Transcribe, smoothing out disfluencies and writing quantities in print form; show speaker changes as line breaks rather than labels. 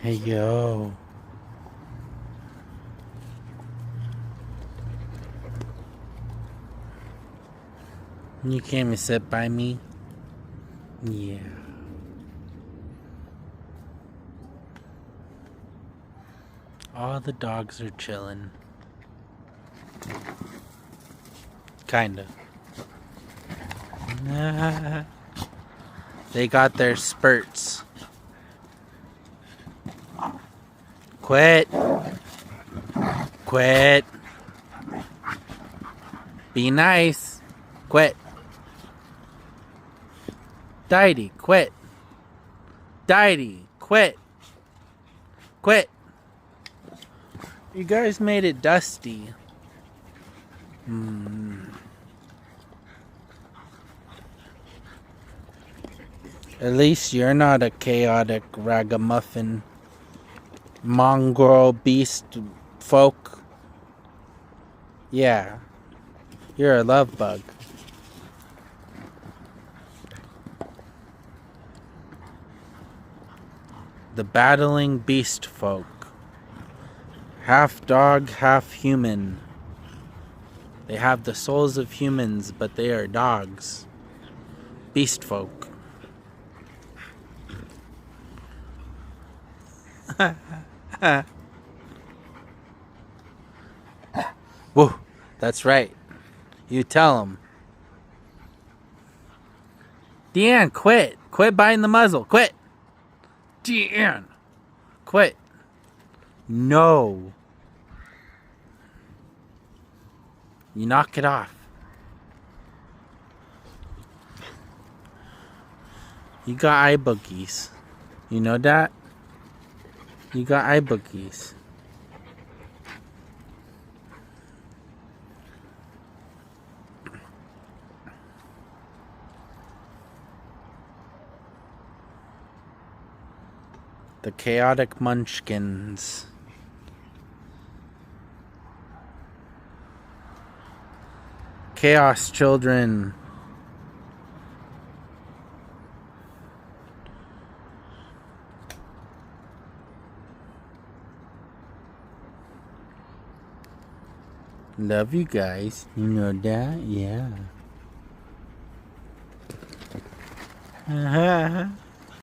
Hey, yo. You came and sit by me? Yeah. All the dogs are chilling. Kinda. They got their spurts. Quit. Quit. Be nice. Quit. Diety, quit. Diety, quit. Quit. You guys made it dusty. At least you're not a chaotic ragamuffin mongrel beast folk. Yeah, you're a love bug. The battling beast folk. Half dog, half human. They have the souls of humans, but they are dogs. Beast folk. Whoa, that's right. You tell them. Deanne, quit. Quit biting the muzzle. Quit. Deanne, quit. No. You knock it off. You got eye boogies. You know that? You got eye boogies. The chaotic munchkins. Chaos children. Love you guys. You know that? Yeah.